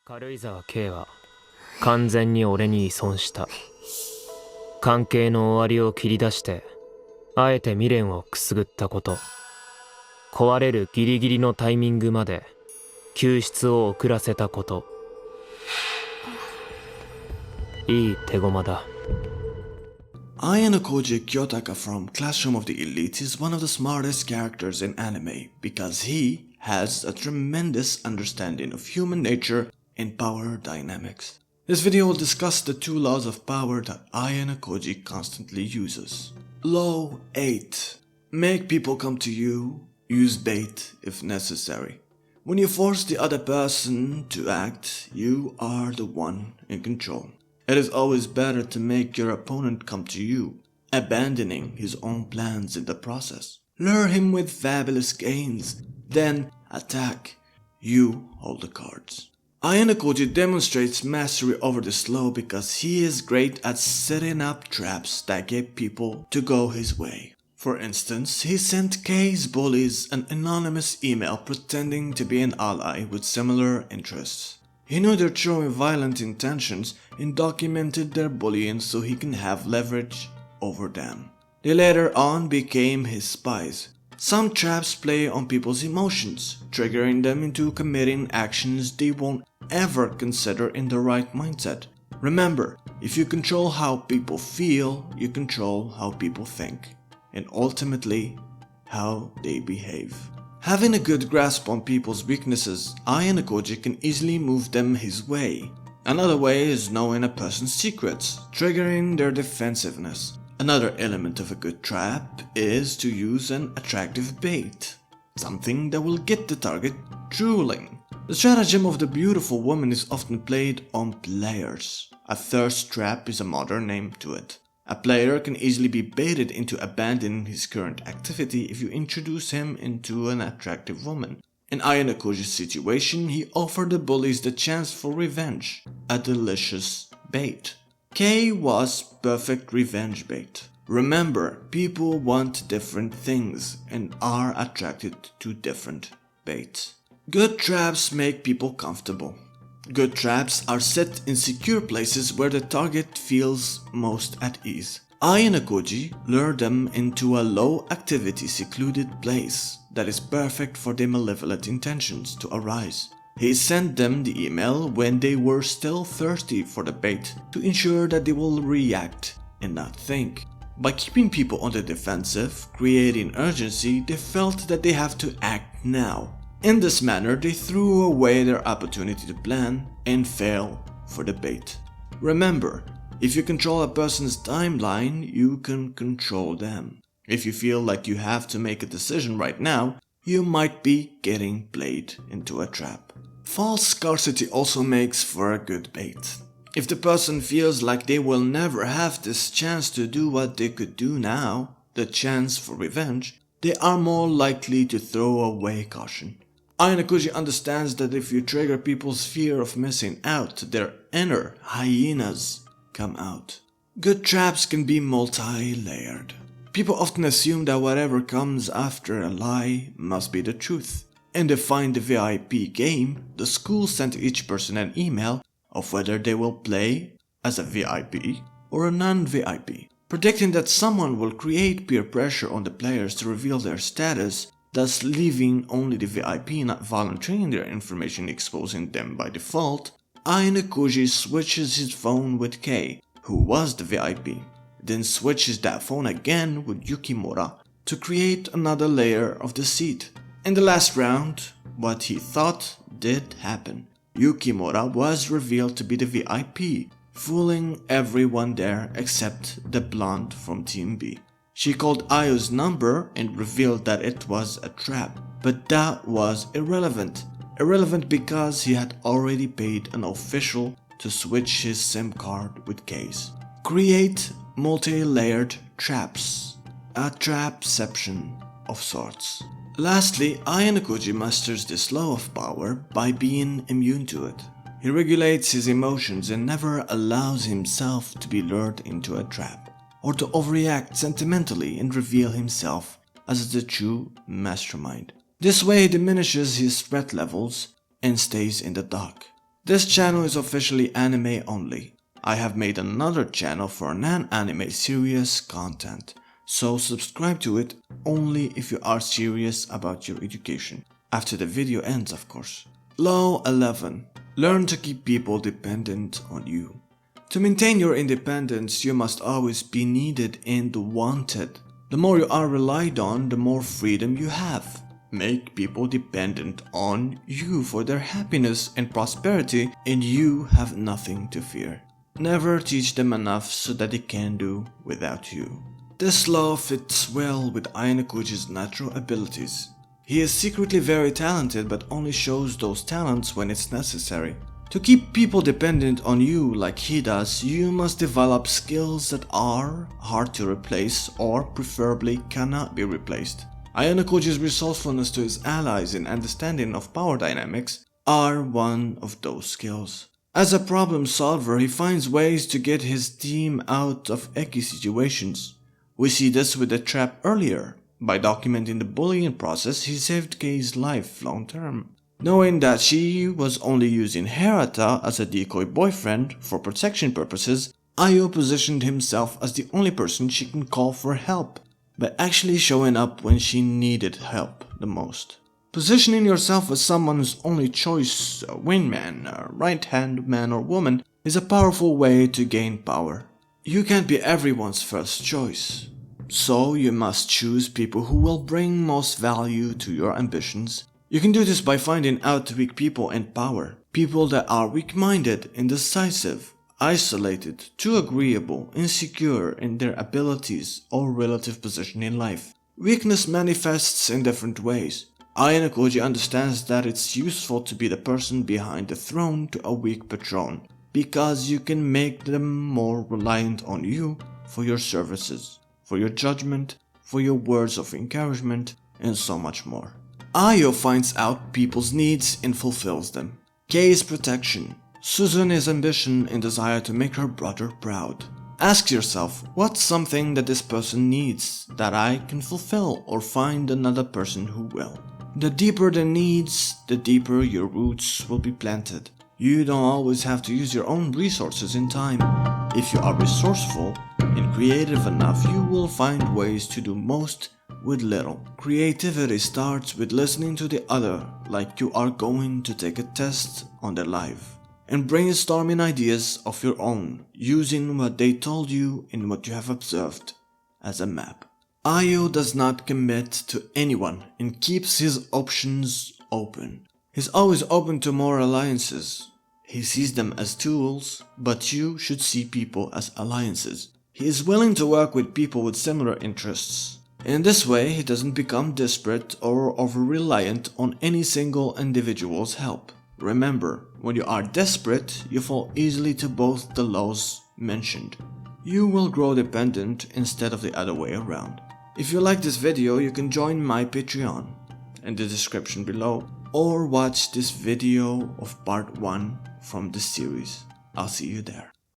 軽井沢 K は完全に俺に依存した。関係の終わりを切り出してあえて未練をくすぐったこと、壊れるギリギリのタイミングまで救出を遅らせたこと、いい手駒だ。Ayanokoji Kiyotaka from Classroom of the Elite is one of the smartest characters in anime because he has a tremendous understanding of human nature and power dynamics. This video will discuss the two laws of power that Ayanokoji constantly uses. Law 8. Make people come to you, use bait if necessary. When you force the other person to act, you are the one in control. It is always better to make your opponent come to you, abandoning his own plans in the process. Lure him with fabulous gains, then attack. You hold the cards. Ayanokoji demonstrates mastery over this law because he is great at setting up traps that get people to go his way. For instance, he sent Kei's bullies an anonymous email pretending to be an ally with similar interests. He knew their true violent intentions and documented their bullying so he can have leverage over them. They later on became his spies. Some traps play on people's emotions, triggering them into committing actions they won't ever consider in the right mindset. Remember, if you control how people feel, you control how people think, and ultimately, how they behave. Having a good grasp on people's weaknesses, Ayanokoji can easily move them his way. Another way is knowing a person's secrets, triggering their defensiveness. Another element of a good trap is to use an attractive bait, something that will get the target drooling. The stratagem of the beautiful woman is often played on players. A thirst trap is a modern name to it. A player can easily be baited into abandoning his current activity if you introduce him into an attractive woman. In Ayanokoji's situation, he offered the bullies the chance for revenge, a delicious bait. Kei was perfect revenge bait. Remember, people want different things and are attracted to different baits. Good traps make people comfortable. Good traps are set in secure places where the target feels most at ease. Ayanokoji lured them into a low-activity secluded place that is perfect for their malevolent intentions to arise. He sent them the email when they were still thirsty for the bait to ensure that they will react and not think. By keeping people on the defensive, creating urgency, they felt that they have to act now. In this manner, they threw away their opportunity to plan and fail for the bait. Remember, if you control a person's timeline, you can control them. If you feel like you have to make a decision right now, you might be getting played into a trap. False scarcity also makes for a good bait. If the person feels like they will never have this chance to do what they could do now, the chance for revenge, they are more likely to throw away caution. Ayanokoji understands that if you trigger people's fear of missing out, their inner hyenas come out. Good traps can be multi-layered. People often assume that whatever comes after a lie must be the truth. In the Find the VIP game, the school sent each person an email of whether they will play as a VIP or a non-VIP, predicting that someone will create peer pressure on the players to reveal their status, thus leaving only the VIP not volunteering their information, exposing them by default. Ayanokoji switches his phone with Kei, who was the VIP, then switches that phone again with Yukimura to create another layer of deceit. In the last round, what he thought did happen. Yukimura was revealed to be the VIP, fooling everyone there except the blonde from Team B. She called Ayo's number and revealed that it was a trap, but that was irrelevant. Irrelevant because he had already paid an official to switch his SIM card with Kei's. Create multi-layered traps, a trapception of sorts. Lastly, Ayanokoji masters this law of power by being immune to it. He regulates his emotions and never allows himself to be lured into a trap, or to overreact sentimentally and reveal himself as the true mastermind. This way he diminishes his threat levels and stays in the dark. This channel is officially anime only. I have made another channel for non-anime serious content, so subscribe to it only if you are serious about your education. After the video ends, of course. Law 11. Learn to keep people dependent on you. To maintain your independence, you must always be needed and wanted. The more you are relied on, the more freedom you have. Make people dependent on you for their happiness and prosperity, and you have nothing to fear. Never teach them enough so that they can do without you. This law fits well with Ayanokoji's natural abilities. He is secretly very talented but only shows those talents when it's necessary. To keep people dependent on you like he does, you must develop skills that are hard to replace or preferably cannot be replaced. Ayanokoji's resourcefulness to his allies and understanding of power dynamics are one of those skills. As a problem solver, he finds ways to get his team out of icky situations. We see this with the trap earlier. By documenting the bullying process, he saved Kei's life long term. Knowing that she was only using Hirata as a decoy boyfriend for protection purposes, Ayo positioned himself as the only person she can call for help, by actually showing up when she needed help the most. Positioning yourself as someone's only choice, a wingman, a right-hand man or woman, is a powerful way to gain power. You can't be everyone's first choice, so you must choose people who will bring most value to your ambitions. You can do this by finding out weak people in power, people that are weak-minded, indecisive, isolated, too agreeable, insecure in their abilities or relative position in life. Weakness manifests in different ways. Ayanokoji understands that it's useful to be the person behind the throne to a weak patron, because you can make them more reliant on you for your services, for your judgment, for your words of encouragement, and so much more. Ayo finds out people's needs and fulfills them. Kei's protection, Suzune's ambition and desire to make her brother proud. Ask yourself, what's something that this person needs that I can fulfill, or find another person who will? The deeper the needs, the deeper your roots will be planted. You don't always have to use your own resources and time. If you are resourceful and creative enough, you will find ways to do most with little. Creativity starts with listening to the other like you are going to take a test on their life, and brainstorming ideas of your own, using what they told you and what you have observed as a map. Ayo does not commit to anyone and keeps his options open. He's always open to more alliances. He sees them as tools, but you should see people as alliances. He is willing to work with people with similar interests. In this way, he doesn't become desperate or over-reliant on any single individual's help. Remember, when you are desperate, you fall easily to both the laws mentioned. You will grow dependent instead of the other way around. If you like this video, you can join my Patreon in the description below, or watch this video of part 1 from this series. I'll see you there.